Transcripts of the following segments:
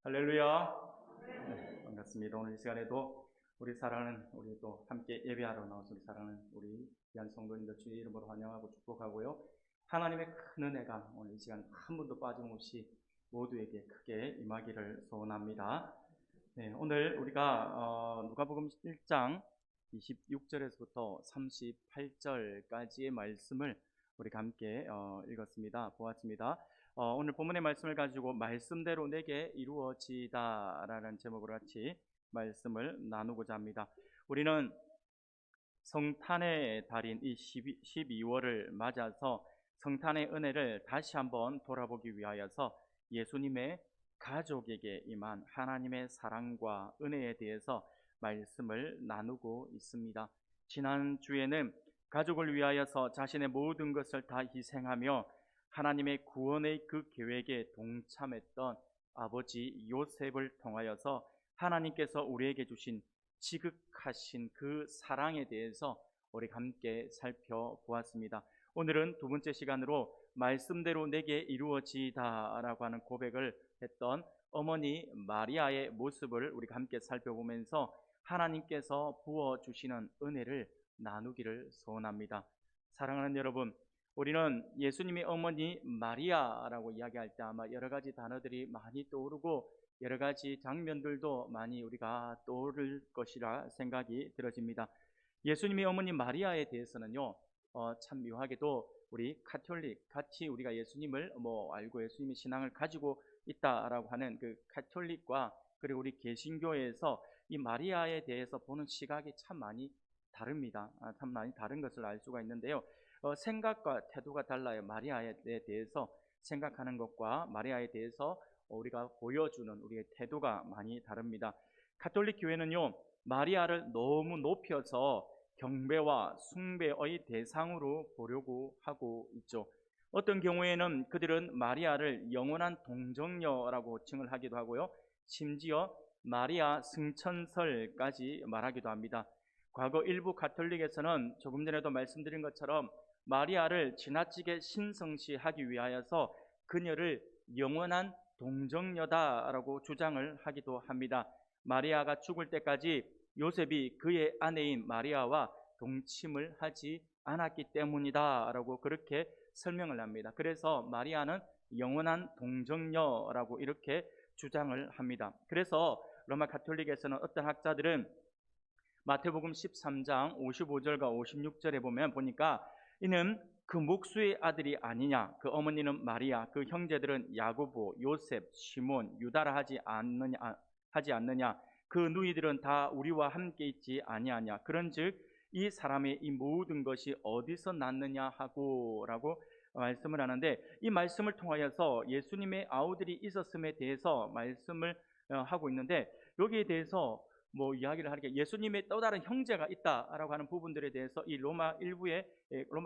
할렐루야. 네, 반갑습니다. 오늘 이 시간에도 우리 사랑하는 우리 또 함께 예배하러 나와서 우리 사랑하는 우리 귀한 성도님들 주의 이름으로 환영하고 축복하고요. 하나님의 큰 은혜가 오늘 이 시간 한 분도 빠짐없이 모두에게 크게 임하기를 소원합니다. 네, 오늘 우리가 누가복음 1장 26절에서부터 38절까지의 말씀을 우리가 함께 읽었습니다. 보았습니다. 오늘 본문의 말씀을 가지고 말씀대로 내게 이루어지다 라는 제목으로 같이 말씀을 나누고자 합니다. 우리는 성탄의 달인 이 12월을 맞아서 성탄의 은혜를 다시 한번 돌아보기 위하여서 예수님의 가족에게 임한 하나님의 사랑과 은혜에 대해서 말씀을 나누고 있습니다. 지난주에는 가족을 위하여서 자신의 모든 것을 다 희생하며 하나님의 구원의 그 계획에 동참했던 아버지 요셉을 통하여서 하나님께서 우리에게 주신 지극하신 그 사랑에 대해서 우리가 함께 살펴보았습니다. 오늘은 두 번째 시간으로 말씀대로 내게 이루어지다 라고 하는 고백을 했던 어머니 마리아의 모습을 우리가 함께 살펴보면서 하나님께서 부어주시는 은혜를 나누기를 소원합니다. 사랑하는 여러분, 우리는 예수님의 어머니 마리아라고 이야기할 때 아마 여러 가지 단어들이 많이 떠오르고 여러 가지 장면들도 많이 우리가 떠오를 것이라 생각이 들어집니다. 예수님의 어머니 마리아에 대해서는요, 참 묘하게도 우리 가톨릭 같이 우리가 예수님을 알고 예수님의 신앙을 가지고 있다라고 하는 그 가톨릭과 그리고 우리 개신교에서 이 마리아에 대해서 보는 시각이 참 많이 다릅니다. 참 많이 다른 것을 알 수가 있는데요. 생각과 태도가 달라요. 마리아에 대해서 생각하는 것과 마리아에 대해서 우리가 보여주는 우리의 태도가 많이 다릅니다. 가톨릭 교회는요, 마리아를 너무 높여서 경배와 숭배의 대상으로 보려고 하고 있죠. 어떤 경우에는 그들은 마리아를 영원한 동정녀라고 칭을 하기도 하고요. 심지어 마리아 승천설까지 말하기도 합니다. 과거 일부 가톨릭에서는 조금 전에도 말씀드린 것처럼 마리아를 지나치게 신성시하기 위하여서 그녀를 영원한 동정녀다라고 주장을 하기도 합니다. 마리아가 죽을 때까지 요셉이 그의 아내인 마리아와 동침을 하지 않았기 때문이다라고 그렇게 설명을 합니다. 그래서 마리아는 영원한 동정녀라고 이렇게 주장을 합니다. 그래서 로마 가톨릭에서는 어떤 학자들은 마태복음 13장 55절과 56절에 보니까 이는 그 목수의 아들이 아니냐, 그 어머니는 마리아, 그 형제들은 야고보, 요셉, 시몬, 유다라 하지 않느냐, 그 누이들은 다 우리와 함께 있지 아니하냐. 그런즉 이 사람의 이 모든 것이 어디서 났느냐 하고라고 말씀을 하는데, 이 말씀을 통하여서 예수님의 아우들이 있었음에 대해서 말씀을 하고 있는데, 여기에 대해서 이야기를 하니까 예수님의 또 다른 형제가 있다라고 하는 부분들에 대해서 이 로마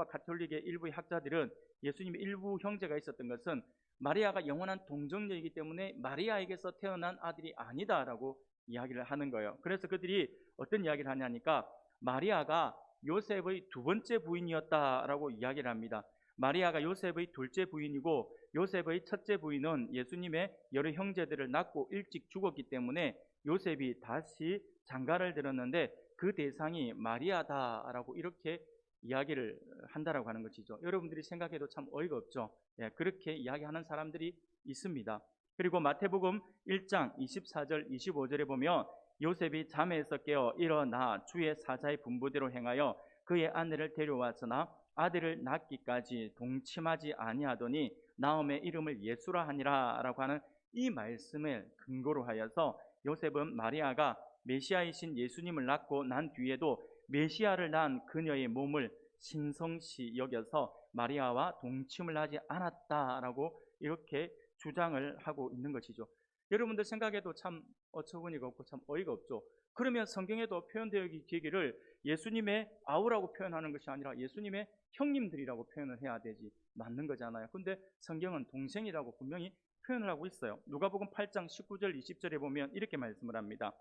가톨릭의 일부의 학자들은 예수님의 일부 형제가 있었던 것은 마리아가 영원한 동정녀이기 때문에 마리아에게서 태어난 아들이 아니다라고 이야기를 하는 거예요. 그래서 그들이 어떤 이야기를 하냐니까 마리아가 요셉의 두 번째 부인이었다라고 이야기를 합니다. 마리아가 요셉의 둘째 부인이고 요셉의 첫째 부인은 예수님의 여러 형제들을 낳고 일찍 죽었기 때문에 요셉이 다시 장가를 들었는데 그 대상이 마리아다라고 이렇게 이야기를 한다라고 하는 것이죠. 여러분들이 생각해도 참 어이가 없죠. 그렇게 이야기하는 사람들이 있습니다. 그리고 마태복음 1장 24절 25절에 보면 요셉이 잠에서 깨어 일어나 주의 사자의 분부대로 행하여 그의 아내를 데려왔으나 아들을 낳기까지 동침하지 아니하더니 나음의 이름을 예수라 하니라 라고 하는 이 말씀을 근거로 하여서 요셉은 마리아가 메시아이신 예수님을 낳고 난 뒤에도 메시아를 낳은 그녀의 몸을 신성시 여겨서 마리아와 동침을 하지 않았다라고 이렇게 주장을 하고 있는 것이죠. 여러분들 생각해도 참 어처구니가 없고 참 어이가 없죠. 그러면 성경에도 표현되어 있기를 예수님의 아우라고 표현하는 것이 아니라 예수님의 형님들이라고 표현을 해야 되지 맞는 거잖아요. 근데 성경은 동생이라고 분명히 표현을 하고 있어요. 누가복음 8장 19절 20절에 보면 이렇게 말씀을 합니다.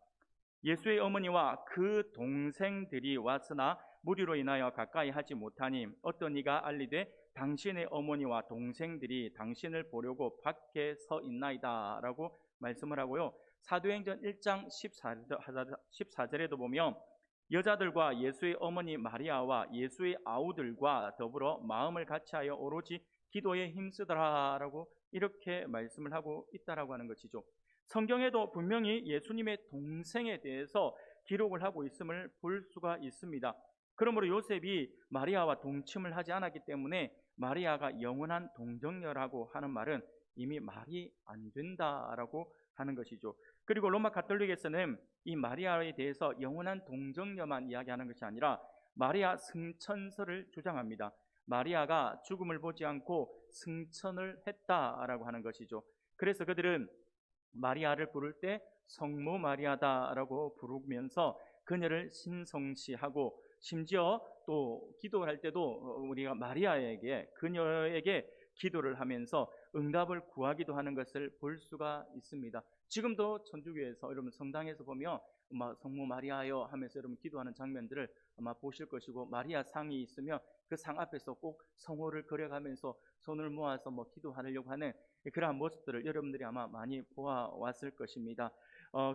예수의 어머니와 그 동생들이 왔으나 무리로 인하여 가까이 하지 못하니 어떤 이가 알리되 당신의 어머니와 동생들이 당신을 보려고 밖에 서 있나이다 라고 말씀을 하고요. 사도행전 1장 14절에도 보면 여자들과 예수의 어머니 마리아와 예수의 아우들과 더불어 마음을 같이하여 오로지 기도에 힘쓰더라라고 이렇게 말씀을 하고 있다라고 하는 것이죠. 성경에도 분명히 예수님의 동생에 대해서 기록을 하고 있음을 볼 수가 있습니다. 그러므로 요셉이 마리아와 동침을 하지 않았기 때문에 마리아가 영원한 동정녀라고 하는 말은 이미 말이 안 된다라고 하는 것이죠. 그리고 로마 가톨릭에서는 이 마리아에 대해서 영원한 동정녀만 이야기하는 것이 아니라 마리아 승천설을 주장합니다. 마리아가 죽음을 보지 않고 승천을 했다라고 하는 것이죠. 그래서 그들은 마리아를 부를 때 성모 마리아다라고 부르면서 그녀를 신성시하고 심지어 또 기도할 때도 우리가 마리아에게 그녀에게 기도를 하면서 응답을 구하기도 하는 것을 볼 수가 있습니다. 지금도 천주교에서 여러분 성당에서 보면 성모 마리아여 하면서 여러분 기도하는 장면들을 아마 보실 것이고, 마리아 상이 있으면 그 상 앞에서 꼭 성호를 그려가면서 손을 모아서 기도하려고 하는 그러한 모습들을 여러분들이 아마 많이 보아왔을 것입니다.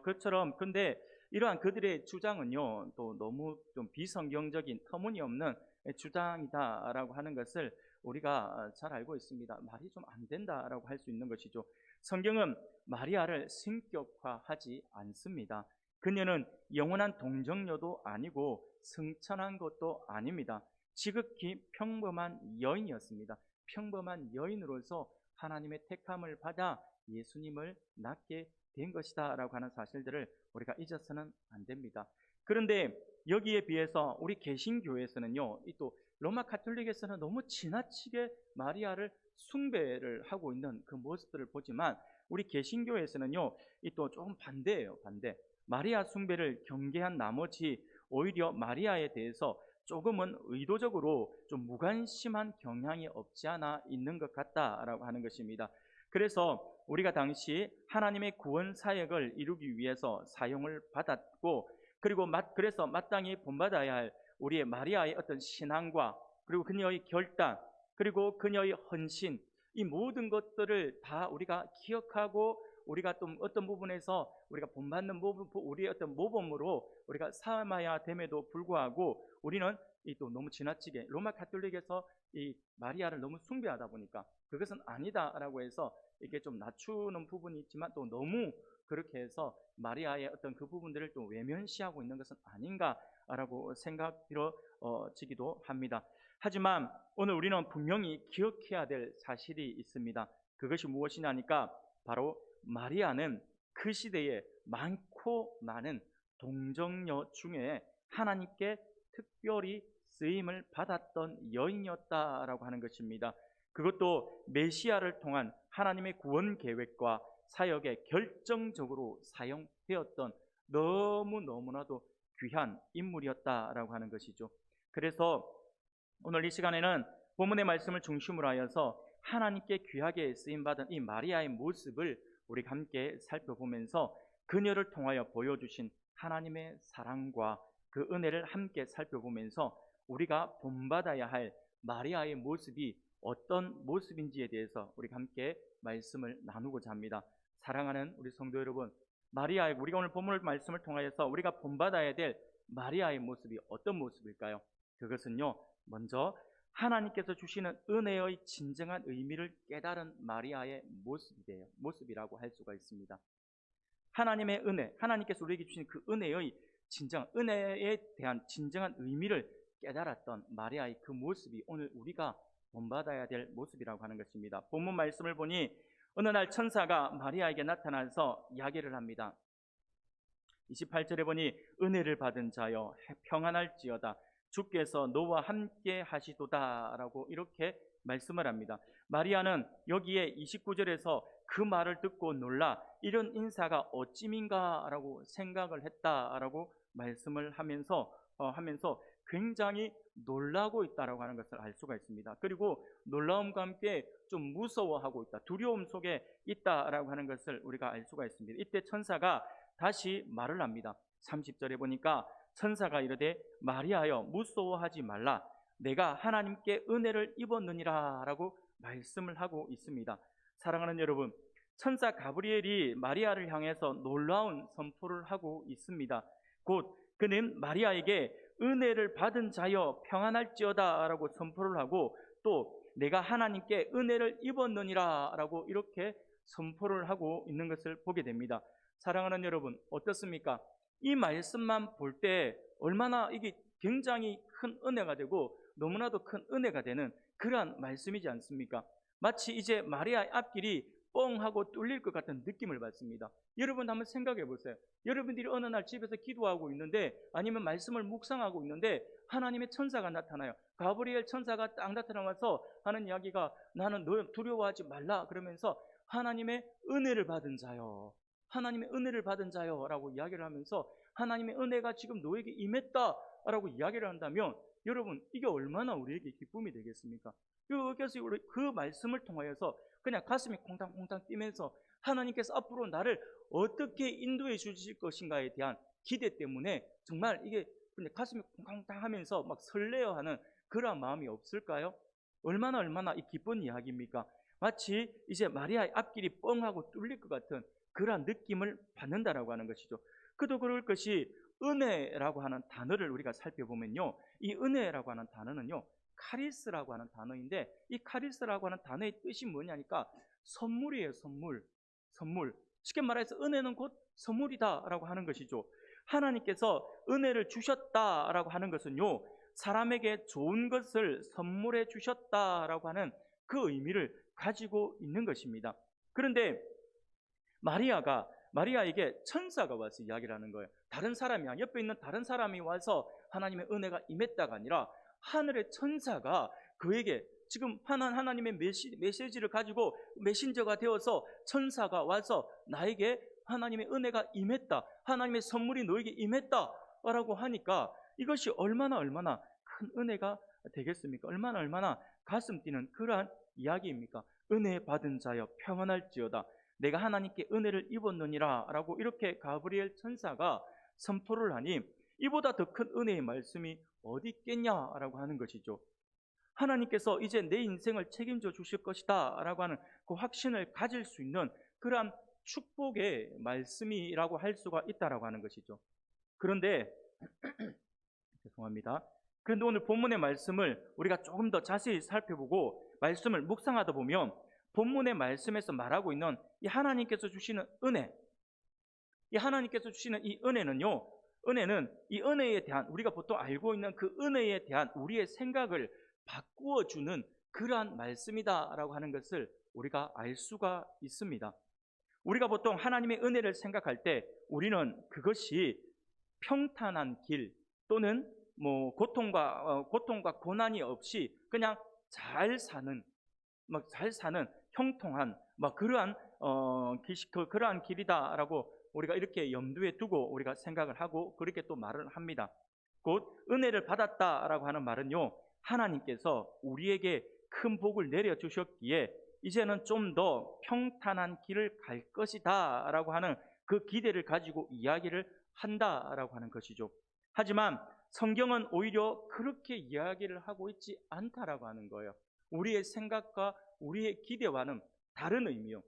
그처럼 근데 이러한 그들의 주장은요 또 너무 좀 비성경적인 터무니없는 주장이다라고 하는 것을 우리가 잘 알고 있습니다. 말이 좀 안 된다라고 할 수 있는 것이죠. 성경은 마리아를 신격화하지 않습니다. 그녀는 영원한 동정녀도 아니고 승천한 것도 아닙니다. 지극히 평범한 여인이었습니다. 평범한 여인으로서 하나님의 택함을 받아 예수님을 낳게 된 것이다 라고 하는 사실들을 우리가 잊어서는 안 됩니다. 그런데 여기에 비해서 우리 개신교에서는요, 또 로마 가톨릭에서는 너무 지나치게 마리아를 숭배를 하고 있는 그 모습들을 보지만, 우리 개신교에서는요 이 또 조금 반대예요. 반대. 마리아 숭배를 경계한 나머지 오히려 마리아에 대해서 조금은 의도적으로 좀 무관심한 경향이 없지 않아 있는 것 같다라고 하는 것입니다. 그래서 우리가 당시 하나님의 구원 사역을 이루기 위해서 사용을 받았고, 그리고 그래서 마땅히 본받아야 할 우리의 마리아의 어떤 신앙과 그리고 그녀의 결단 그리고 그녀의 헌신, 이 모든 것들을 다 우리가 기억하고 우리가 또 어떤 부분에서 우리가 본받는 부분, 우리의 어떤 모범으로 우리가 삼아야 됨에도 불구하고 우리는 이 또 너무 지나치게 로마 가톨릭에서 이 마리아를 너무 숭배하다 보니까 그것은 아니다라고 해서 이게 좀 낮추는 부분이 있지만 또 너무 그렇게 해서 마리아의 어떤 그 부분들을 또 외면시하고 있는 것은 아닌가라고 생각 들어지기도 합니다. 하지만 오늘 우리는 분명히 기억해야 될 사실이 있습니다. 그것이 무엇이냐니까 바로 마리아는 그 시대에 많고 많은 동정녀 중에 하나님께 특별히 쓰임을 받았던 여인이었다라고 하는 것입니다. 그것도 메시아를 통한 하나님의 구원 계획과 사역에 결정적으로 사용되었던 너무나도 귀한 인물이었다라고 하는 것이죠. 그래서 오늘 이 시간에는 본문의 말씀을 중심으로 하여서 하나님께 귀하게 쓰임받은 이 마리아의 모습을 우리가 함께 살펴보면서 그녀를 통하여 보여주신 하나님의 사랑과 그 은혜를 함께 살펴보면서 우리가 본받아야 할 마리아의 모습이 어떤 모습인지에 대해서 우리가 함께 말씀을 나누고자 합니다. 사랑하는 우리 성도 여러분, 마리아의 우리가 오늘 본문 말씀을 통하여서 우리가 본받아야 될 마리아의 모습이 어떤 모습일까요? 그것은요, 먼저 하나님께서 주시는 은혜의 진정한 의미를 깨달은 마리아의 모습이라고 할 수가 있습니다. 하나님의 은혜, 하나님께서 우리에게 주신 그 은혜에 대한 진정한 의미를 깨달았던 마리아의 그 모습이 오늘 우리가 본받아야 될 모습이라고 하는 것입니다. 본문 말씀을 보니 어느 날 천사가 마리아에게 나타나서 이야기를 합니다. 28절에 보니 은혜를 받은 자여 평안할지어다, 주께서 너와 함께 하시도다 라고 이렇게 말씀을 합니다. 마리아는 여기에 29절에서 그 말을 듣고 놀라 이런 인사가 어찌민가 라고 생각을 했다라고 말씀을 하면서 굉장히 놀라고 있다라고 하는 것을 알 수가 있습니다. 그리고 놀라움과 함께 좀 무서워하고 있다, 두려움 속에 있다라고 하는 것을 우리가 알 수가 있습니다. 이때 천사가 다시 말을 합니다. 30절에 보니까 천사가 이르되 마리아여 무서워하지 말라, 내가 하나님께 은혜를 입었느니라 라고 말씀을 하고 있습니다. 사랑하는 여러분, 천사 가브리엘이 마리아를 향해서 놀라운 선포를 하고 있습니다. 곧 그는 마리아에게 은혜를 받은 자여 평안할지어다 라고 선포를 하고, 또 내가 하나님께 은혜를 입었느니라 라고 이렇게 선포를 하고 있는 것을 보게 됩니다. 사랑하는 여러분, 어떻습니까? 이 말씀만 볼 때 얼마나 이게 굉장히 큰 은혜가 되고 너무나도 큰 은혜가 되는 그러한 말씀이지 않습니까? 마치 이제 마리아의 앞길이 뻥 하고 뚫릴 것 같은 느낌을 받습니다. 여러분 한번 생각해 보세요. 여러분들이 어느 날 집에서 기도하고 있는데, 아니면 말씀을 묵상하고 있는데 하나님의 천사가 나타나요. 가브리엘 천사가 딱 나타나면서 하는 이야기가, 나는 너 두려워하지 말라 그러면서 하나님의 은혜를 받은 자요, 하나님의 은혜를 받은 자요 라고 이야기를 하면서 하나님의 은혜가 지금 너에게 임했다 라고 이야기를 한다면, 여러분 이게 얼마나 우리에게 기쁨이 되겠습니까? 그래서 그 말씀을 통하여서 그냥 가슴이 콩당콩당 뛰면서 하나님께서 앞으로 나를 어떻게 인도해 주실 것인가에 대한 기대 때문에 정말 이게 그냥 가슴이 콩당콩당 하면서 막 설레어하는 그러한 마음이 없을까요? 얼마나 이 기쁜 이야기입니까? 마치 이제 마리아의 앞길이 뻥하고 뚫릴 것 같은 그러한 느낌을 받는다라고 하는 것이죠. 그도 그럴 것이 은혜라고 하는 단어를 우리가 살펴보면요, 이 은혜라고 하는 단어는요, 카리스라고 하는 단어인데, 이 카리스라고 하는 단어의 뜻이 뭐냐니까 선물이에요. 선물. 쉽게 말해서 은혜는 곧 선물이다라고 하는 것이죠. 하나님께서 은혜를 주셨다라고 하는 것은요, 사람에게 좋은 것을 선물해 주셨다라고 하는 그 의미를 가지고 있는 것입니다. 그런데 마리아에게 천사가 와서 이야기를 하는 거예요. 다른 사람이, 옆에 있는 다른 사람이 와서 하나님의 은혜가 임했다가 아니라 하늘의 천사가 그에게 지금 하나님의 메시지를 가지고 메신저가 되어서 천사가 와서 나에게 하나님의 은혜가 임했다, 하나님의 선물이 너에게 임했다 라고 하니까 이것이 얼마나 큰 은혜가 되겠습니까? 얼마나 가슴 뛰는 그러한 이야기입니까? 은혜 받은 자여 평안할지어다, 내가 하나님께 은혜를 입었느니라 라고 이렇게 가브리엘 천사가 선포를 하니, 이보다 더 큰 은혜의 말씀이 어디 있겠냐라고 하는 것이죠. 하나님께서 이제 내 인생을 책임져 주실 것이다 라고 하는 그 확신을 가질 수 있는 그러한 축복의 말씀이라고 할 수가 있다라고 하는 것이죠. 그런데 죄송합니다. 그런데 오늘 본문의 말씀을 우리가 조금 더 자세히 살펴보고 말씀을 묵상하다 보면, 본문의 말씀에서 말하고 있는 이 하나님께서 주시는 은혜, 이 하나님께서 주시는 이 은혜는요, 은혜는 이 은혜에 대한, 우리가 보통 알고 있는 그 은혜에 대한 우리의 생각을 바꾸어 주는 그러한 말씀이다라고 하는 것을 우리가 알 수가 있습니다. 우리가 보통 하나님의 은혜를 생각할 때 우리는 그것이 평탄한 길, 또는 고통과 고난이 없이 그냥 잘 사는 형통한 그러한 길이다라고 우리가 이렇게 염두에 두고 우리가 생각을 하고 그렇게 또 말을 합니다. 곧 은혜를 받았다라고 하는 말은요, 하나님께서 우리에게 큰 복을 내려주셨기에 이제는 좀 더 평탄한 길을 갈 것이다 라고 하는 그 기대를 가지고 이야기를 한다라고 하는 것이죠. 하지만 성경은 오히려 그렇게 이야기를 하고 있지 않다라고 하는 거예요. 우리의 생각과 우리의 기대와는 다른 의미요,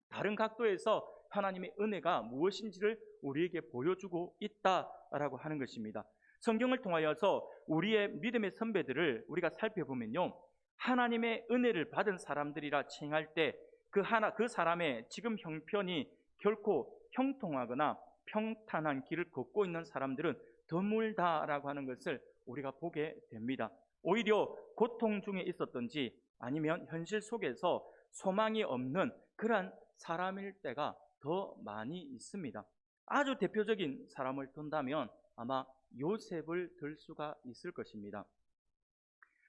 다른 각도에서 하나님의 은혜가 무엇인지를 우리에게 보여주고 있다라고 하는 것입니다. 성경을 통하여서 우리의 믿음의 선배들을 우리가 살펴보면요, 하나님의 은혜를 받은 사람들이라 칭할 때 그 사람의 지금 형편이 결코 형통하거나 평탄한 길을 걷고 있는 사람들은 드물다라고 하는 것을 우리가 보게 됩니다. 오히려 고통 중에 있었던지 아니면 현실 속에서 소망이 없는 그러한 사람일 때가 더 많이 있습니다. 아주 대표적인 사람을 든다면 아마 요셉을 들 수가 있을 것입니다.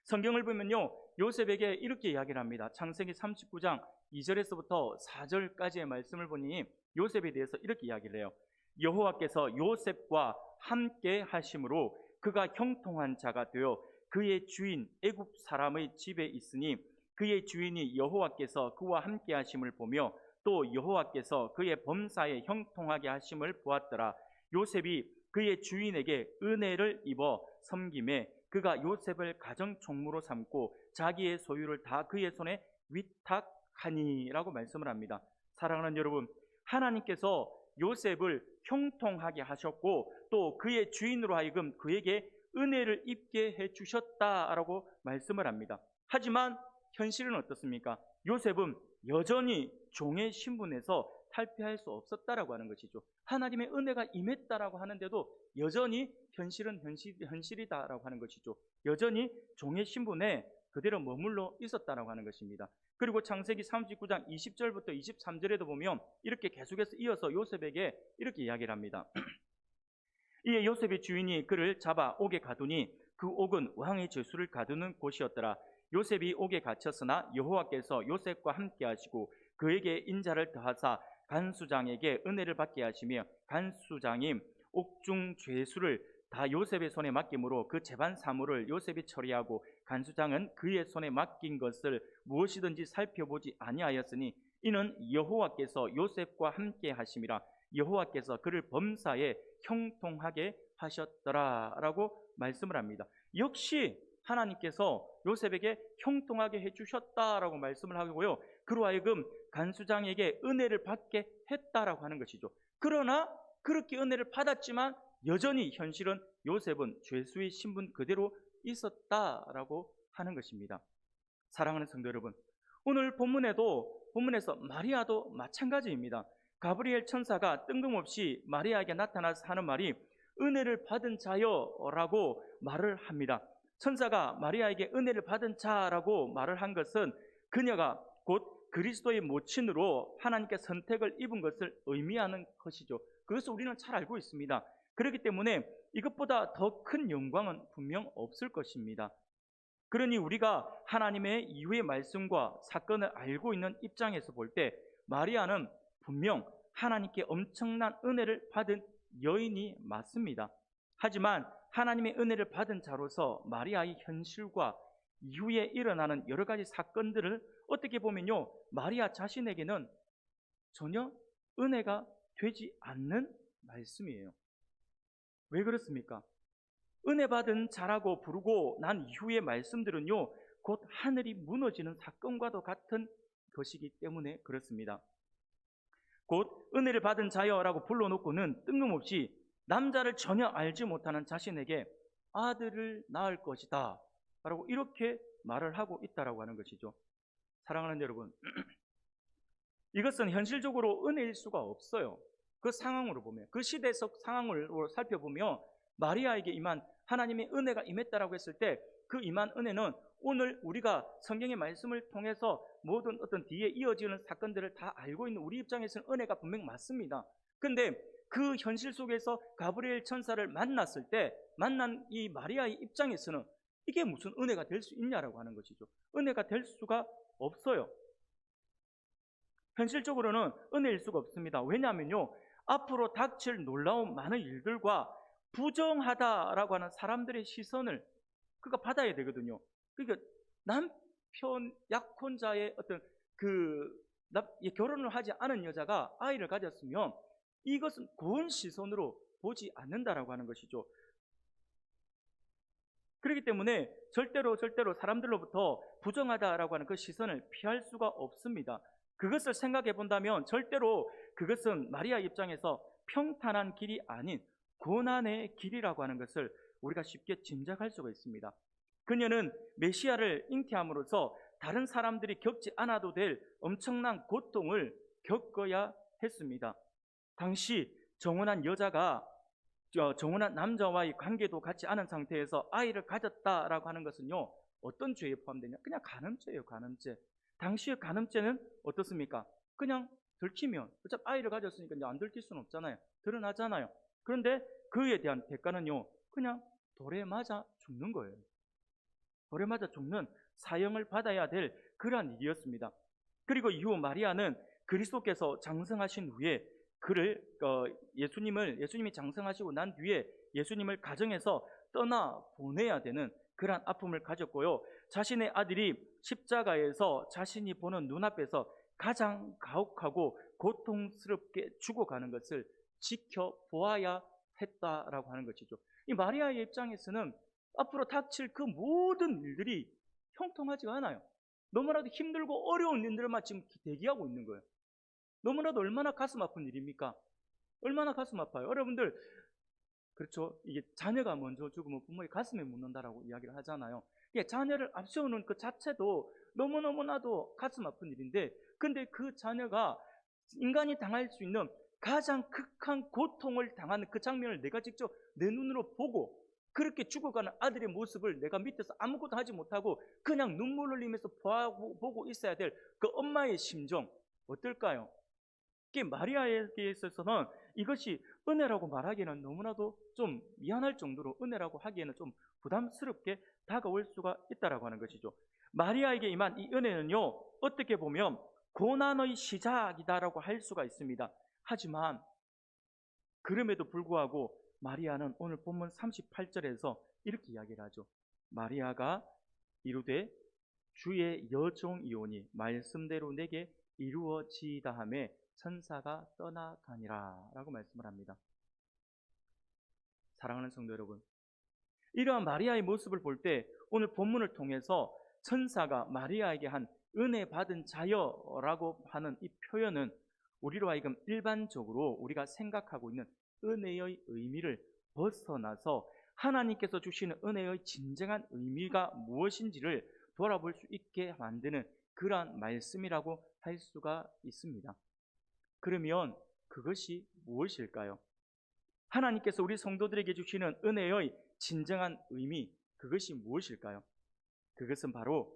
성경을 보면요, 요셉에게 이렇게 이야기를 합니다. 창세기 39장 2절에서부터 4절까지의 말씀을 보니 요셉에 대해서 이렇게 이야기를 해요. 여호와께서 요셉과 함께 하심으로 그가 형통한 자가 되어 그의 주인 애굽 사람의 집에 있으니 그의 주인이 여호와께서 그와 함께 하심을 보며 또 여호와께서 그의 범사에 형통하게 하심을 보았더라. 요셉이 그의 주인에게 은혜를 입어 섬김에 그가 요셉을 가정 총무로 삼고 자기의 소유를 다 그의 손에 위탁하니라고 말씀을 합니다. 사랑하는 여러분, 하나님께서 요셉을 형통하게 하셨고 또 그의 주인으로 하여금 그에게 은혜를 입게 해주셨다라고 말씀을 합니다. 하지만 현실은 어떻습니까? 요셉은 여전히 종의 신분에서 탈피할 수 없었다라고 하는 것이죠. 하나님의 은혜가 임했다라고 하는데도 여전히 현실은 현실이다라고 하는 것이죠. 여전히 종의 신분에 그대로 머물러 있었다라고 하는 것입니다. 그리고 창세기 39장 20절부터 23절에도 보면 이렇게 계속해서 이어서 요셉에게 이렇게 이야기를 합니다. 이에 요셉의 주인이 그를 잡아 옥에 가두니 그 옥은 왕의 죄수를 가두는 곳이었더라. 요셉이 옥에 갇혔으나 여호와께서 요셉과 함께 하시고 그에게 인자를 더하사 간수장에게 은혜를 받게 하시며 간수장이 옥중 죄수를 다 요셉의 손에 맡김으로 그 재반 사물을 요셉이 처리하고 간수장은 그의 손에 맡긴 것을 무엇이든지 살펴보지 아니하였으니 이는 여호와께서 요셉과 함께 하심이라. 여호와께서 그를 범사에 형통하게 하셨더라라고 말씀을 합니다. 역시 하나님께서 요셉에게 형통하게 해주셨다라고 말씀을 하고요. 그로 하여금 간수장에게 은혜를 받게 했다라고 하는 것이죠. 그러나 그렇게 은혜를 받았지만 여전히 현실은 요셉은 죄수의 신분 그대로 있었다라고 하는 것입니다. 사랑하는 성도 여러분, 오늘 본문에서 마리아도 마찬가지입니다. 가브리엘 천사가 뜬금없이 마리아에게 나타나서 하는 말이 은혜를 받은 자여라고 말을 합니다. 천사가 마리아에게 은혜를 받은 자라고 말을 한 것은 그녀가 곧 그리스도의 모친으로 하나님께 선택을 입은 것을 의미하는 것이죠. 그것을 우리는 잘 알고 있습니다. 그렇기 때문에 이것보다 더 큰 영광은 분명 없을 것입니다. 그러니 우리가 하나님의 이후의 말씀과 사건을 알고 있는 입장에서 볼 때 마리아는 분명 하나님께 엄청난 은혜를 받은 여인이 맞습니다. 하지만 하나님의 은혜를 받은 자로서 마리아의 현실과 이후에 일어나는 여러 가지 사건들을 어떻게 보면요, 마리아 자신에게는 전혀 은혜가 되지 않는 말씀이에요. 왜 그렇습니까? 은혜 받은 자라고 부르고 난 이후의 말씀들은요, 곧 하늘이 무너지는 사건과도 같은 것이기 때문에 그렇습니다. 곧 은혜를 받은 자여라고 불러놓고는 뜬금없이 남자를 전혀 알지 못하는 자신에게 아들을 낳을 것이다 라고 이렇게 말을 하고 있다라고 하는 것이죠. 사랑하는 여러분, 이것은 현실적으로 은혜일 수가 없어요. 그 상황으로 보면, 그 시대 속 상황을 살펴보면 마리아에게 임한 하나님의 은혜가 임했다라고 했을 때 그 임한 은혜는 오늘 우리가 성경의 말씀을 통해서 모든 어떤 뒤에 이어지는 사건들을 다 알고 있는 우리 입장에서는 은혜가 분명 맞습니다. 근데 그 현실 속에서 가브리엘 천사를 만났을 때 만난 이 마리아의 입장에서는 이게 무슨 은혜가 될 수 있냐라고 하는 것이죠. 은혜가 될 수가 없어요. 현실적으로는 은혜일 수가 없습니다. 왜냐하면요, 앞으로 닥칠 놀라운 많은 일들과 부정하다라고 하는 사람들의 시선을 그가 받아야 되거든요. 그러니까 남편 약혼자의 어떤 결혼을 하지 않은 여자가 아이를 가졌으면 이것은 고운 시선으로 보지 않는다라고 하는 것이죠. 그렇기 때문에 절대로 사람들로부터 부정하다라고 하는 그 시선을 피할 수가 없습니다. 그것을 생각해 본다면 절대로 그것은 마리아 입장에서 평탄한 길이 아닌 고난의 길이라고 하는 것을 우리가 쉽게 짐작할 수가 있습니다. 그녀는 메시아를 잉태함으로써 다른 사람들이 겪지 않아도 될 엄청난 고통을 겪어야 했습니다. 당시 정혼한 여자가 정혼한 남자와의 관계도 갖지 않은 상태에서 아이를 가졌다라고 하는 것은요, 어떤 죄에 포함되냐? 그냥 간음죄예요, 간음죄. 당시의 간음죄는 어떻습니까? 그냥 들키면, 어차피 아이를 가졌으니까 이제 안 들킬 수는 없잖아요. 드러나잖아요. 그런데 그에 대한 대가는요, 그냥 돌에 맞아 죽는 거예요. 돌에 맞아 죽는 사형을 받아야 될 그러한 일이었습니다. 그리고 이후 마리아는 그리스도께서 장성하신 후에 예수님이 장성하시고 난 뒤에 예수님을 가정에서 떠나 보내야 되는 그러한 아픔을 가졌고요. 자신의 아들이 십자가에서 자신이 보는 눈앞에서 가장 가혹하고 고통스럽게 죽어가는 것을 지켜보아야 했다라고 하는 것이죠. 이 마리아의 입장에서는 앞으로 닥칠 그 모든 일들이 형통하지가 않아요. 너무나도 힘들고 어려운 일들만 지금 대기하고 있는 거예요. 너무나도 얼마나 가슴 아픈 일입니까? 얼마나 가슴 아파요. 여러분들, 그렇죠? 이게 자녀가 먼저 죽으면 부모의 가슴에 묻는다라고 이야기를 하잖아요. 이게 자녀를 앞세우는 그 자체도 너무너무나도 가슴 아픈 일인데, 근데 그 자녀가 인간이 당할 수 있는 가장 극한 고통을 당하는 그 장면을 내가 직접 내 눈으로 보고, 그렇게 죽어가는 아들의 모습을 내가 밑에서 아무것도 하지 못하고 그냥 눈물 흘리면서 보고 있어야 될 그 엄마의 심정 어떨까요? 이게 마리아에게 있어서는 이것이 은혜라고 말하기에는 너무나도 좀 미안할 정도로 은혜라고 하기에는 좀 부담스럽게 다가올 수가 있다라고 하는 것이죠. 마리아에게 임한 이 은혜는요, 어떻게 보면 고난의 시작이다라고 할 수가 있습니다. 하지만 그럼에도 불구하고 마리아는 오늘 본문 38절에서 이렇게 이야기를 하죠. 마리아가 이르되 주의 여종이오니 말씀대로 내게 이루어지이다 하며 천사가 떠나가니라 라고 말씀을 합니다. 사랑하는 성도 여러분, 이러한 마리아의 모습을 볼 때 오늘 본문을 통해서 천사가 마리아에게 한 은혜 받은 자여라고 하는 이 표현은 우리로 하여금 일반적으로 우리가 생각하고 있는 은혜의 의미를 벗어나서 하나님께서 주시는 은혜의 진정한 의미가 무엇인지를 돌아볼 수 있게 만드는 그러한 말씀이라고 할 수가 있습니다. 그러면 그것이 무엇일까요? 하나님께서 우리 성도들에게 주시는 은혜의 진정한 의미, 그것이 무엇일까요? 그것은 바로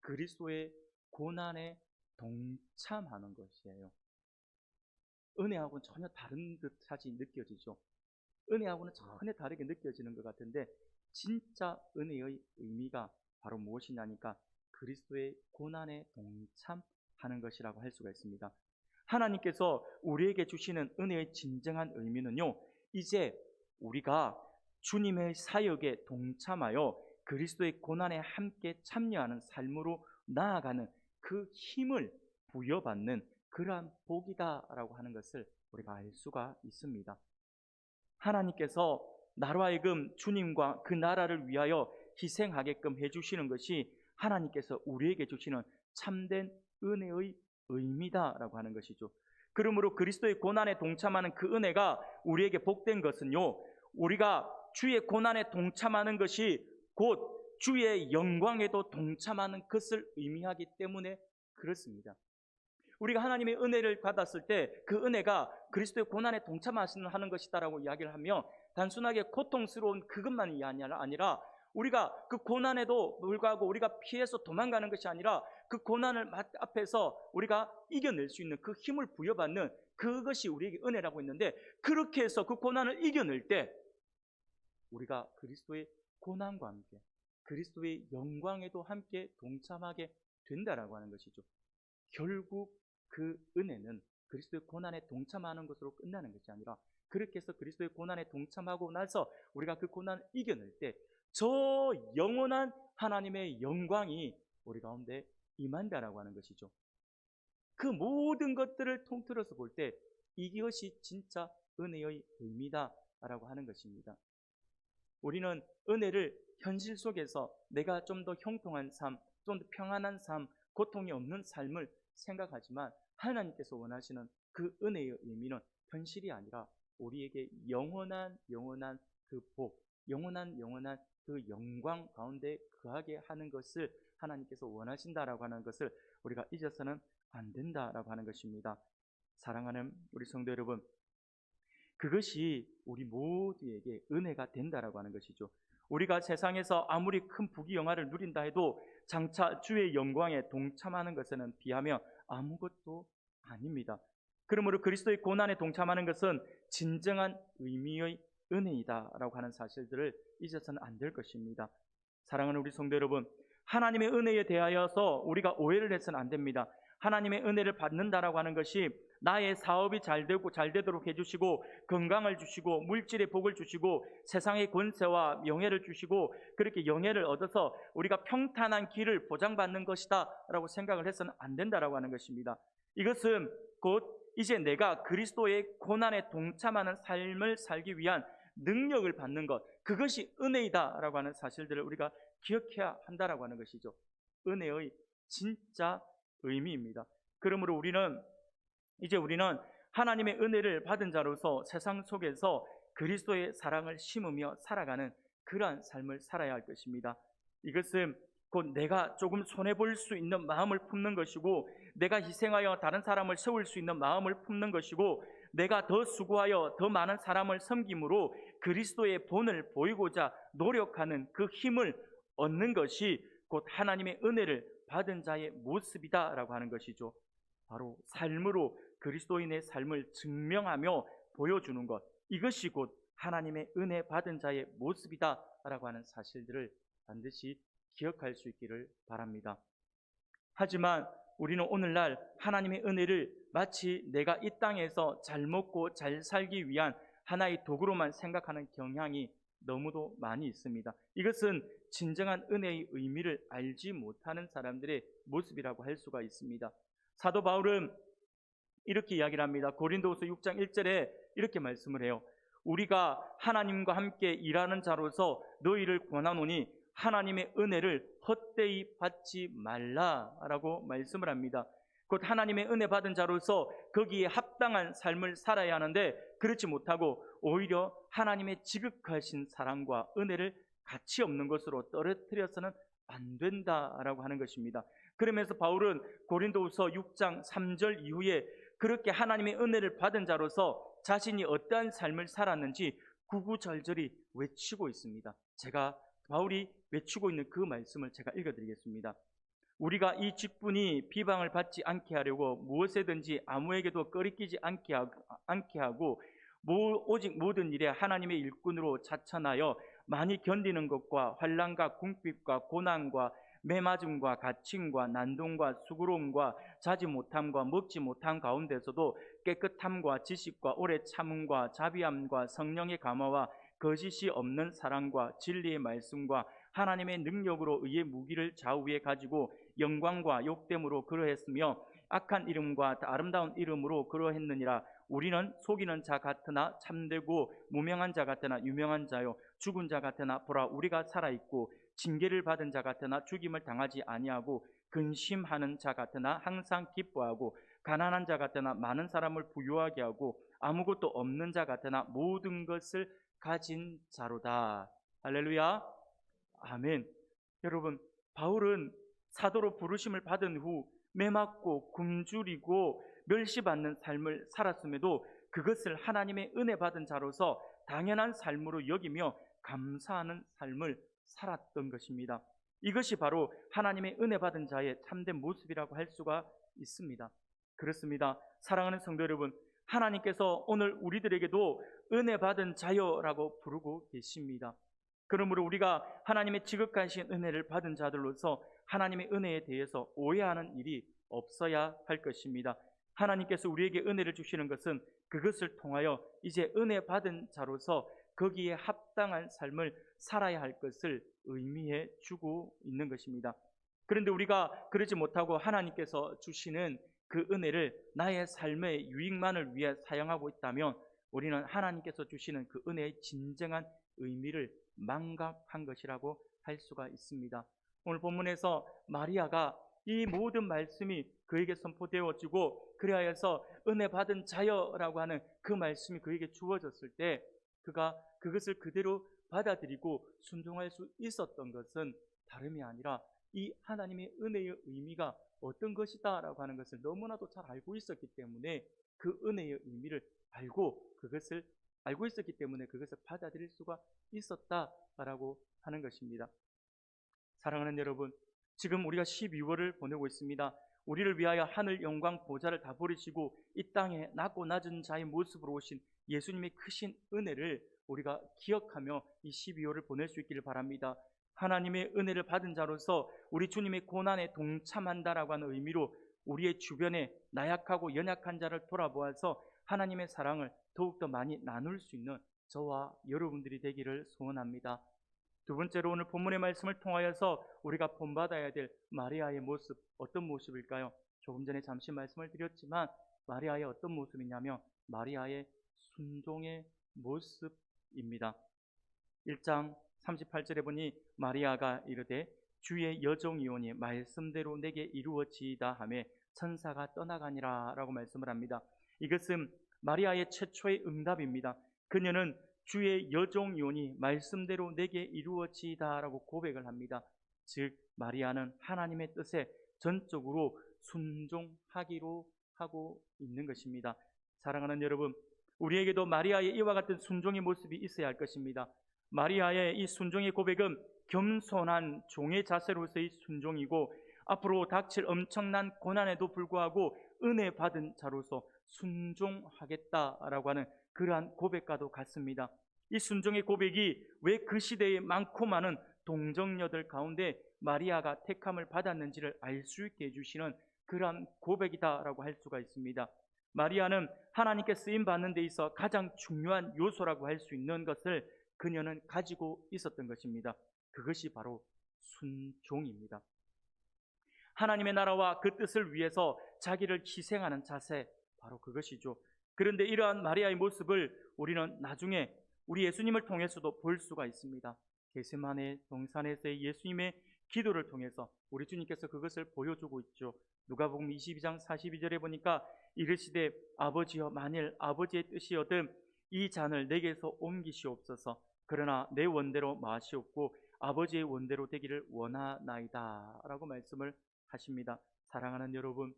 그리스도의 고난에 동참하는 것이에요. 은혜하고는 전혀 다른 듯하지 느껴지죠. 은혜하고는 전혀 다르게 느껴지는 것 같은데, 진짜 은혜의 의미가 바로 무엇이냐니까 그리스도의 고난에 동참하는 것이라고 할 수가 있습니다. 하나님께서 우리에게 주시는 은혜의 진정한 의미는요, 이제 우리가 주님의 사역에 동참하여 그리스도의 고난에 함께 참여하는 삶으로 나아가는 그 힘을 부여받는 그러한 복이다라고 하는 것을 우리가 알 수가 있습니다. 하나님께서 나로 하여금 주님과 그 나라를 위하여 희생하게끔 해주시는 것이 하나님께서 우리에게 주시는 참된 은혜의 의미다라고 하는 것이죠. 그러므로 그리스도의 고난에 동참하는 그 은혜가 우리에게 복된 것은요, 우리가 주의 고난에 동참하는 것이 곧 주의 영광에도 동참하는 것을 의미하기 때문에 그렇습니다. 우리가 하나님의 은혜를 받았을 때 그 은혜가 그리스도의 고난에 동참하는 것이다라고 이야기를 하며 단순하게 고통스러운 그것만이 아니라 우리가 그 고난에도 불구하고 우리가 피해서 도망가는 것이 아니라 그 고난을 앞에서 우리가 이겨낼 수 있는 그 힘을 부여받는 그것이 우리에게 은혜라고 했는데, 그렇게 해서 그 고난을 이겨낼 때 우리가 그리스도의 고난과 함께 그리스도의 영광에도 함께 동참하게 된다라고 하는 것이죠. 결국 그 은혜는 그리스도의 고난에 동참하는 것으로 끝나는 것이 아니라, 그렇게 해서 그리스도의 고난에 동참하고 나서 우리가 그 고난을 이겨낼 때 저 영원한 하나님의 영광이 우리 가운데 임한다라고 하는 것이죠. 그 모든 것들을 통틀어서 볼 때 이것이 진짜 은혜의 의미다라고 하는 것입니다. 우리는 은혜를 현실 속에서 내가 좀 더 형통한 삶, 좀 더 평안한 삶, 고통이 없는 삶을 생각하지만 하나님께서 원하시는 그 은혜의 의미는 현실이 아니라 우리에게 영원한 그 복, 영원한 그 영광 가운데 거하게 하는 것을 하나님께서 원하신다라고 하는 것을 우리가 잊어서는 안 된다라고 하는 것입니다. 사랑하는 우리 성도 여러분, 그것이 우리 모두에게 은혜가 된다라고 하는 것이죠. 우리가 세상에서 아무리 큰 부귀영화를 누린다 해도 장차 주의 영광에 동참하는 것에는 비하며 아무것도 아닙니다. 그러므로 그리스도의 고난에 동참하는 것은 진정한 의미의 은혜이다라고 하는 사실들을 잊어서는 안 될 것입니다. 사랑하는 우리 성도 여러분, 하나님의 은혜에 대하여서 우리가 오해를 해서는 안 됩니다. 하나님의 은혜를 받는다라고 하는 것이 나의 사업이 잘 되도록 해주시고 건강을 주시고 물질의 복을 주시고 세상의 권세와 명예를 주시고 그렇게 영예를 얻어서 우리가 평탄한 길을 보장받는 것이다 라고 생각을 해서는 안 된다라고 하는 것입니다. 이것은 곧 이제 내가 그리스도의 고난에 동참하는 삶을 살기 위한 능력을 받는 것, 그것이 은혜이다라고 하는 사실들을 우리가 기억해야 한다라고 하는 것이죠. 은혜의 진짜 의미입니다. 그러므로 우리는 이제 우리는 하나님의 은혜를 받은 자로서 세상 속에서 그리스도의 사랑을 심으며 살아가는 그러한 삶을 살아야 할 것입니다. 이것은 곧 내가 조금 손해볼 수 있는 마음을 품는 것이고, 내가 희생하여 다른 사람을 세울 수 있는 마음을 품는 것이고, 내가 더 수고하여 더 많은 사람을 섬김으로 그리스도의 본을 보이고자 노력하는 그 힘을 얻는 것이 곧 하나님의 은혜를 받은 자의 모습이다라고 하는 것이죠. 바로 삶으로 그리스도인의 삶을 증명하며 보여주는 것, 이것이 곧 하나님의 은혜 받은 자의 모습이다라고 하는 사실들을 반드시 기억할 수 있기를 바랍니다. 하지만 우리는 오늘날 하나님의 은혜를 마치 내가 이 땅에서 잘 먹고 잘 살기 위한 하나의 도구로만 생각하는 경향이 너무도 많이 있습니다. 이것은 진정한 은혜의 의미를 알지 못하는 사람들의 모습이라고 할 수가 있습니다. 사도 바울은 이렇게 이야기를 합니다. 고린도후서 6장 1절에 이렇게 말씀을 해요. 우리가 하나님과 함께 일하는 자로서 너희를 권하노니 하나님의 은혜를 헛되이 받지 말라라고 말씀을 합니다. 곧 하나님의 은혜 받은 자로서 거기에 합당한 삶을 살아야 하는데, 그렇지 못하고 오히려 하나님의 지극하신 사랑과 은혜를 가치 없는 것으로 떨어뜨려서는 안 된다라고 하는 것입니다. 그러면서 바울은 고린도후서 6장 3절 이후에 그렇게 하나님의 은혜를 받은 자로서 자신이 어떠한 삶을 살았는지 구구절절히 외치고 있습니다. 제가 바울이 외치고 있는 그 말씀을 제가 읽어드리겠습니다. 우리가 이 직분이 비방을 받지 않게 하려고 무엇에든지 아무에게도 꺼리끼지 않게 하고 오직 모든 일에 하나님의 일꾼으로 자천하여 많이 견디는 것과 환난과 궁핍과 고난과 매맞음과 갇힘과 난동과 수고로움과 자지 못함과 먹지 못함 가운데서도 깨끗함과 지식과 오래 참음과 자비함과 성령의 감화와 거짓이 없는 사랑과 진리의 말씀과 하나님의 능력으로 의의 무기를 좌우에 가지고 영광과 욕됨으로 그러했으며 악한 이름과 아름다운 이름으로 그러했느니라. 우리는 속이는 자 같으나 참되고 무명한 자 같으나 유명한 자요, 죽은 자 같으나 보라 우리가 살아있고 징계를 받은 자 같으나 죽임을 당하지 아니하고 근심하는 자 같으나 항상 기뻐하고 가난한 자 같으나 많은 사람을 부유하게 하고 아무것도 없는 자 같으나 모든 것을 가진 자로다. 할렐루야. 아멘. 여러분, 바울은 사도로 부르심을 받은 후 매맞고 굶주리고 멸시받는 삶을 살았음에도 그것을 하나님의 은혜 받은 자로서 당연한 삶으로 여기며 감사하는 삶을 살았던 것입니다. 이것이 바로 하나님의 은혜 받은 자의 참된 모습이라고 할 수가 있습니다. 그렇습니다. 사랑하는 성도 여러분, 하나님께서 오늘 우리들에게도 은혜 받은 자여라고 부르고 계십니다. 그러므로 우리가 하나님의 지극하신 은혜를 받은 자들로서 하나님의 은혜에 대해서 오해하는 일이 없어야 할 것입니다. 하나님께서 우리에게 은혜를 주시는 것은 그것을 통하여 이제 은혜 받은 자로서 거기에 합당한 삶을 살아야 할 것을 의미해 주고 있는 것입니다. 그런데 우리가 그러지 못하고 하나님께서 주시는 그 은혜를 나의 삶의 유익만을 위해 사용하고 있다면 우리는 하나님께서 주시는 그 은혜의 진정한 의미를 망각한 것이라고 할 수가 있습니다. 오늘 본문에서 마리아가 이 모든 말씀이 그에게 선포되어지고 그리하여서 은혜 받은 자여라고 하는 그 말씀이 그에게 주어졌을 때 그가 그것을 그대로 받아들이고 순종할 수 있었던 것은 다름이 아니라 이 하나님의 은혜의 의미가 어떤 것이다 라고 하는 것을 너무나도 잘 알고 있었기 때문에 그 은혜의 의미를 그것을 알고 있었기 때문에 그것을 받아들일 수가 있었다라고 하는 것입니다. 사랑하는 여러분, 지금 우리가 12월을 보내고 있습니다. 우리를 위하여 하늘 영광 보좌를 다 버리시고 이 땅에 낮고 낮은 자의 모습으로 오신 예수님의 크신 은혜를 우리가 기억하며 이 12월을 보낼 수 있기를 바랍니다. 하나님의 은혜를 받은 자로서 우리 주님의 고난에 동참한다라고 하는 의미로 우리의 주변에 나약하고 연약한 자를 돌아보아서 하나님의 사랑을 더욱더 많이 나눌 수 있는 저와 여러분들이 되기를 소원합니다. 두 번째로 오늘 본문의 말씀을 통하여서 우리가 본받아야 될 마리아의 모습, 어떤 모습일까요? 조금 전에 잠시 말씀을 드렸지만 마리아의 어떤 모습이냐면 마리아의 순종의 모습입니다. 1장 38절에 보니 마리아가 이르되 주의 여종이오니 말씀대로 내게 이루어지이다 하매 천사가 떠나가니라 라고 말씀을 합니다. 이것은 마리아의 최초의 응답입니다. 그녀는 주의 여종이오니 말씀대로 내게 이루어지이다 라고 고백을 합니다. 즉 마리아는 하나님의 뜻에 전적으로 순종하기로 하고 있는 것입니다. 사랑하는 여러분, 우리에게도 마리아의 이와 같은 순종의 모습이 있어야 할 것입니다. 마리아의 이 순종의 고백은 겸손한 종의 자세로서의 순종이고, 앞으로 닥칠 엄청난 고난에도 불구하고 은혜 받은 자로서 순종하겠다라고 하는 그러한 고백과도 같습니다. 이 순종의 고백이 왜 그 시대의 많고 많은 동정녀들 가운데 마리아가 택함을 받았는지를 알 수 있게 해주시는 그러한 고백이다라고 할 수가 있습니다. 마리아는 하나님께 쓰임 받는 데 있어 가장 중요한 요소라고 할 수 있는 것을 그녀는 가지고 있었던 것입니다. 그것이 바로 순종입니다. 하나님의 나라와 그 뜻을 위해서 자기를 희생하는 자세, 바로 그것이죠. 그런데 이러한 마리아의 모습을 우리는 나중에 우리 예수님을 통해서도 볼 수가 있습니다. 겟세마네 동산에서의 예수님의 기도를 통해서 우리 주님께서 그것을 보여주고 있죠. 누가복음 22장 42절에 보니까 이르시되 아버지여, 만일 아버지의 뜻이거든 이 잔을 내게서 옮기시옵소서. 그러나 내 원대로 마시옵고 아버지의 원대로 되기를 원하나이다 라고 말씀을 하십니다. 사랑하는 여러분,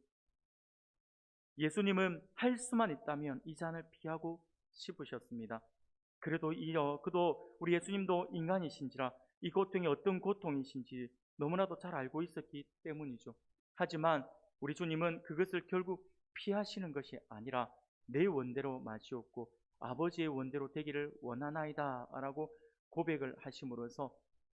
예수님은 할 수만 있다면 이 잔을 피하고 싶으셨습니다. 그도 우리 예수님도 인간이신지라 이 고통이 어떤 고통이신지 너무나도 잘 알고 있었기 때문이죠. 하지만 우리 주님은 그것을 결국 피하시는 것이 아니라 내 원대로 마시옵고 아버지의 원대로 되기를 원하나이다 라고 고백을 하심으로써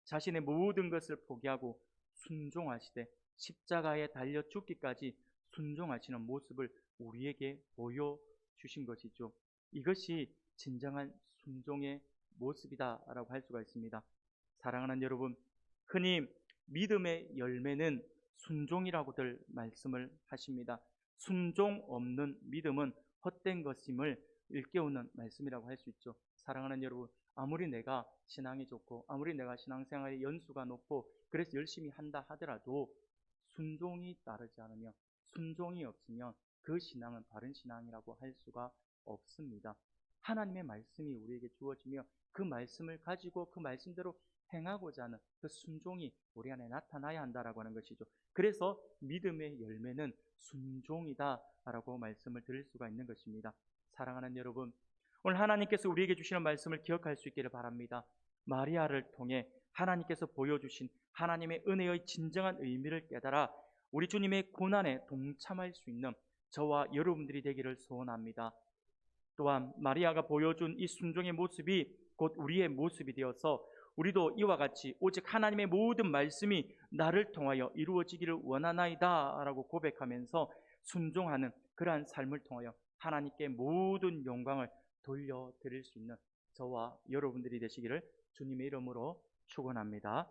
자신의 모든 것을 포기하고 순종하시되 십자가에 달려 죽기까지 순종하시는 모습을 우리에게 보여주신 것이죠. 이것이 진정한 순종의 모습이다라고 할 수가 있습니다. 사랑하는 여러분, 흔히 믿음의 열매는 순종이라고들 말씀을 하십니다. 순종 없는 믿음은 헛된 것임을 일깨우는 말씀이라고 할 수 있죠. 사랑하는 여러분, 아무리 내가 신앙이 좋고 아무리 내가 신앙생활의 연수가 높고 그래서 열심히 한다 하더라도 순종이 따르지 않으면, 순종이 없으면 그 신앙은 바른 신앙이라고 할 수가 없습니다. 하나님의 말씀이 우리에게 주어지며 그 말씀을 가지고 그 말씀대로 행하고자 하는 그 순종이 우리 안에 나타나야 한다라고 하는 것이죠. 그래서 믿음의 열매는 순종이다라고 말씀을 드릴 수가 있는 것입니다. 사랑하는 여러분, 오늘 하나님께서 우리에게 주시는 말씀을 기억할 수 있기를 바랍니다. 마리아를 통해 하나님께서 보여주신 하나님의 은혜의 진정한 의미를 깨달아 우리 주님의 고난에 동참할 수 있는 저와 여러분들이 되기를 소원합니다. 또한 마리아가 보여준 이 순종의 모습이 곧 우리의 모습이 되어서 우리도 이와 같이 오직 하나님의 모든 말씀이 나를 통하여 이루어지기를 원하나이다 라고 고백하면서 순종하는 그러한 삶을 통하여 하나님께 모든 영광을 돌려드릴 수 있는 저와 여러분들이 되시기를 주님의 이름으로 축원합니다.